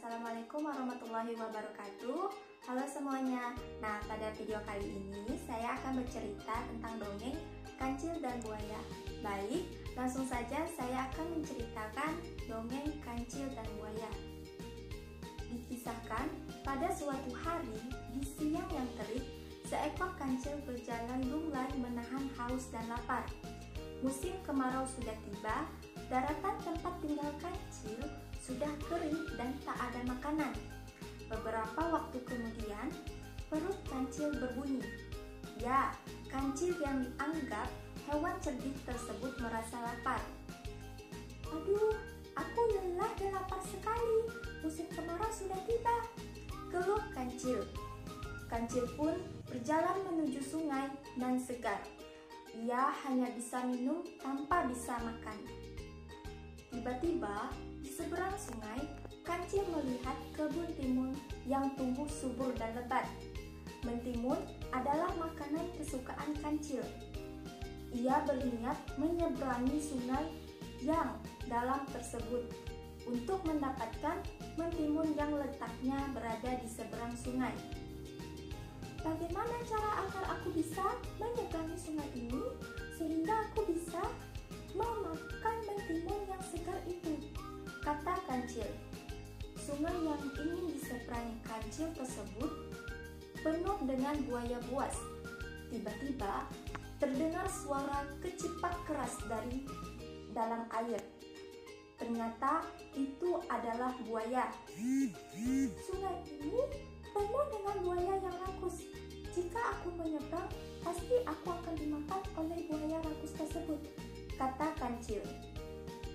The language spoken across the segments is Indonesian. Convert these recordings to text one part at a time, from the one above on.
Assalamualaikum warahmatullahi wabarakatuh. Halo semuanya. Nah, pada video kali ini saya akan bercerita tentang dongeng Kancil dan Buaya. Baik, langsung saja saya akan menceritakan dongeng Kancil dan Buaya. Dikisahkan, pada suatu hari di siang yang terik, seekor kancil berjalan lunglai menahan haus dan lapar. Musim kemarau sudah tiba, daratan tempat tinggal kancil sudah kering dan tak ada makanan. Beberapa waktu kemudian, perut kancil berbunyi. Ya, kancil yang dianggap hewan cerdik tersebut merasa lapar. Aduh, aku lelah dan lapar sekali. Musim kemarau sudah tiba, keluh kancil. Kancil pun berjalan menuju sungai nan segar. Ia hanya bisa minum tanpa bisa makan. Tiba-tiba, di seberang sungai, kancil melihat kebun timun yang tumbuh subur dan lebat. Mentimun adalah makanan kesukaan kancil. Ia berniat menyeberangi sungai yang dalam tersebut untuk mendapatkan mentimun yang letaknya berada di seberang sungai. Bagaimana cara agar aku bisa menyeberangi sungai ini sehingga aku bisa memakan mentimun yang segar itu? Kata kancil. Sungai yang ingin diseberangi kancil tersebut penuh dengan buaya buas. Tiba-tiba terdengar suara kecipak keras dari dalam air. Ternyata itu adalah buaya. Sungai ini penuh dengan buaya yang rakus. Jika aku menyeberang, pasti aku akan dimakan oleh buaya rakus tersebut, kata kancil.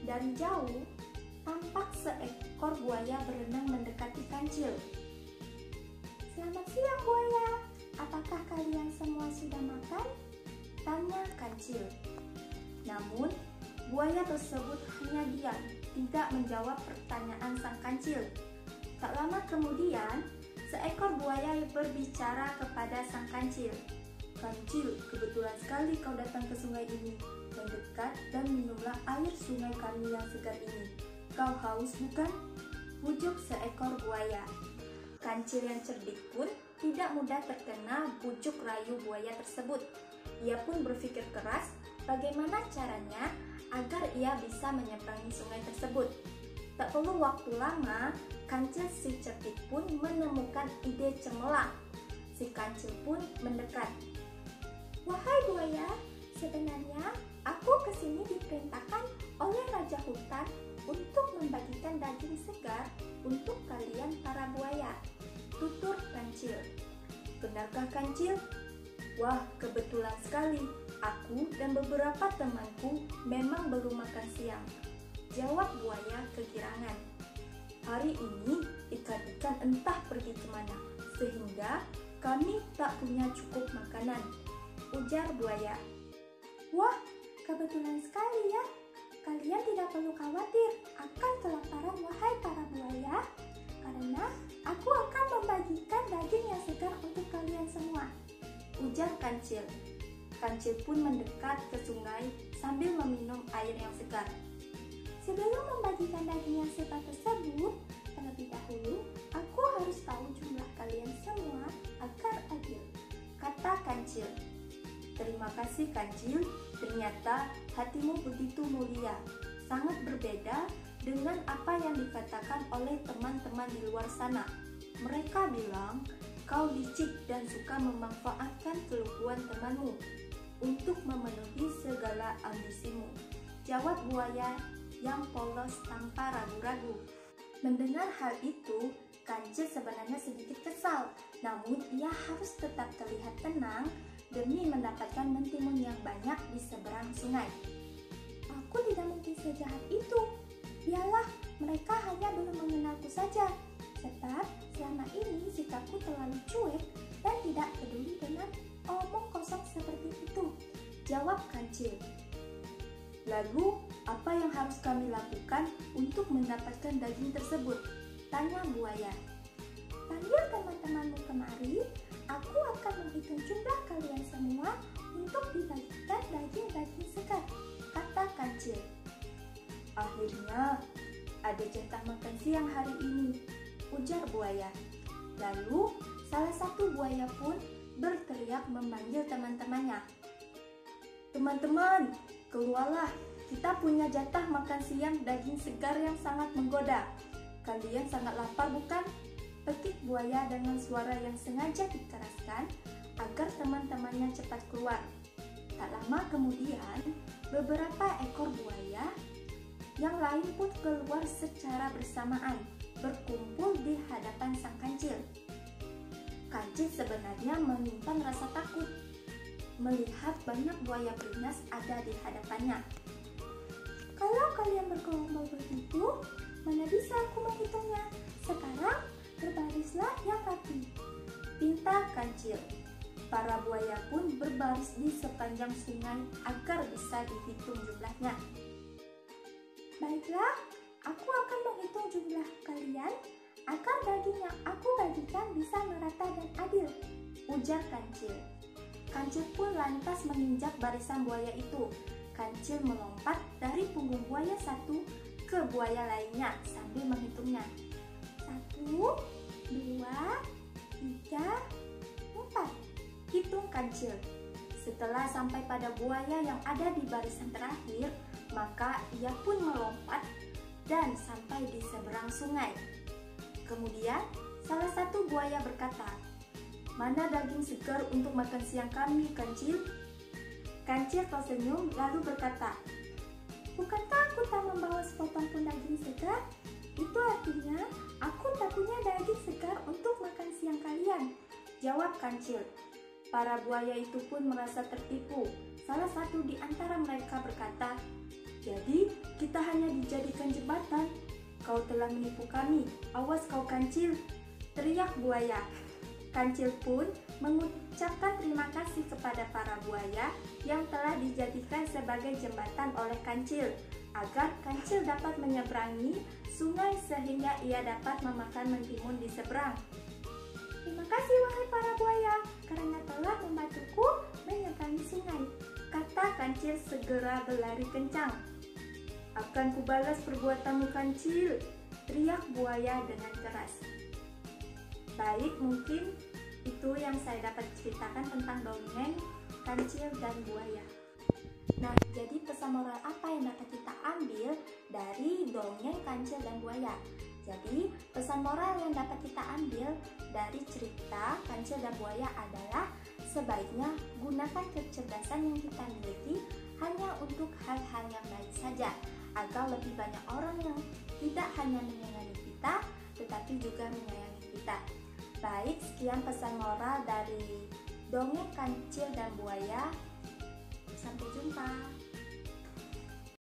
Dari jauh, tampak seekor buaya berenang mendekati kancil. Selamat siang buaya, apakah kalian semua sudah makan? Tanya kancil. Namun, buaya tersebut hanya diam, tidak menjawab pertanyaan sang kancil. Tak lama kemudian, seekor buaya berbicara kepada sang kancil. Kancil, kebetulan sekali kau datang ke sungai ini. Mendekat dan minumlah air sungai kami yang segar ini. Kau haus bukan? Bujuk seekor buaya. Kancil yang cerdik pun tidak mudah terkena bujuk rayu buaya tersebut. Ia pun berpikir keras bagaimana caranya agar ia bisa menyeberangi sungai tersebut. Tak perlu waktu lama, kancil si cerdik pun menemukan ide cemerlang. Si kancil pun mendekat. Wahai buaya, sebenarnya aku kesini diperintahkan oleh Raja Hutan untuk membagikan daging segar untuk kalian para buaya, tutur kancil. Benarkah kancil? Wah, kebetulan sekali. Aku dan beberapa temanku memang belum makan siang, jawab buaya kegirangan. Hari ini ikan-ikan entah pergi kemana, sehingga kami tak punya cukup makanan, ujar buaya. Wah, kebetulan sekali ya. Kalian tidak perlu khawatir akan kelaparan wahai para buaya, karena aku akan membagikan daging yang segar untuk kalian semua, ujar kancil. Kancil pun mendekat ke sungai sambil meminum air yang segar. Sebelum membagikan daging yang segar tersebut, terlebih dahulu aku harus tahu jumlah kalian semua agar adil, kata kancil. Terima kasih kancil, ternyata hatimu begitu mulia, sangat berbeda dengan apa yang dikatakan oleh teman-teman di luar sana. Mereka bilang kau licik dan suka memanfaatkan keluhuan temanmu untuk memenuhi segala ambisimu, jawab buaya yang polos tanpa ragu-ragu. Mendengar hal itu, kancil sebenarnya sedikit kesal, namun ia harus tetap terlihat tenang demi mendapatkan mentimun yang banyak di seberang sungai. Aku tidak mungkin sejahat itu. Biarlah, mereka hanya belum mengenalku saja. Sebab selama ini sikapku terlalu cuek dan tidak peduli dengan omong kosong seperti itu, jawab kancil. Lalu, apa yang harus kami lakukan untuk mendapatkan daging tersebut? Tanya buaya. Panggil teman-temanmu kemari, aku akan menghitung jumlah kalian semua untuk dibagikan daging-daging segar, kata kancil. Akhirnya, ada jatah makan siang hari ini. ujar buaya. Lalu salah satu buaya pun berteriak memanggil teman-temannya. Teman-teman, keluarlah, kita punya jatah makan siang daging segar yang sangat menggoda. Kalian sangat lapar bukan? Petik buaya dengan suara yang sengaja dikeraskan agar teman-temannya cepat keluar. Tak lama kemudian, beberapa ekor buaya yang lain pun keluar secara bersamaan, berkumpul di hadapan sang kancil. Kancil sebenarnya menyimpan rasa takut melihat banyak buaya beringas ada di hadapannya. Kalau kalian bergerombol begitu, mana bisa aku menghitungnya? Sekarang berbarislah yang rapi, pinta kancil. Para buaya pun berbaris di sepanjang sungai agar bisa dihitung jumlahnya. Baiklah, aku akan menghitung jumlah kalian agar daging yang aku bagikan bisa merata dan adil, ujar kancil. Kancil pun lantas menginjak barisan buaya itu. Kancil melompat dari punggung buaya satu ke buaya lainnya sambil menghitungnya. 1, 2, 3, 4. Hitung kancil. Setelah sampai pada buaya yang ada di barisan terakhir, maka ia pun melompat dan sampai di seberang sungai. Kemudian, salah satu buaya berkata, "Mana daging segar untuk makan siang kami, kancil?" Kancil tersenyum lalu berkata, "Bukankah aku tak membawa sepotong pun daging segar? Itu artinya aku tak punya daging segar untuk makan siang kalian," jawab kancil. Para buaya itu pun merasa tertipu. Salah satu di antara mereka berkata, "Jadi kita hanya dijadikan jembatan. Kau telah menipu kami. Awas kau kancil," teriak buaya. Kancil pun mengucapkan terima kasih kepada para buaya yang telah dijadikan sebagai jembatan oleh kancil, agar kancil dapat menyeberangi sungai sehingga ia dapat memakan mentimun di seberang. "Terima kasih wahai para buaya, karena telah membantuku menyeberangi sungai," kata kancil segera berlari kencang. "Akan kubalas perbuatanmu kancil," teriak buaya dengan keras. Baik, mungkin itu yang saya dapat ceritakan tentang dongeng kancil dan buaya. Nah, jadi pesan moral apa yang dapat kita ambil dari dongeng kancil dan buaya? Jadi, pesan moral yang dapat kita ambil dari cerita kancil dan buaya adalah sebaiknya gunakan kecerdasan yang kita miliki hanya untuk hal-hal yang baik saja, agar lebih banyak orang yang tidak hanya menyayangi kita, tetapi juga menyayangi kita. Baik, sekian pesan moral dari dongeng kancil dan buaya. Sampai jumpa.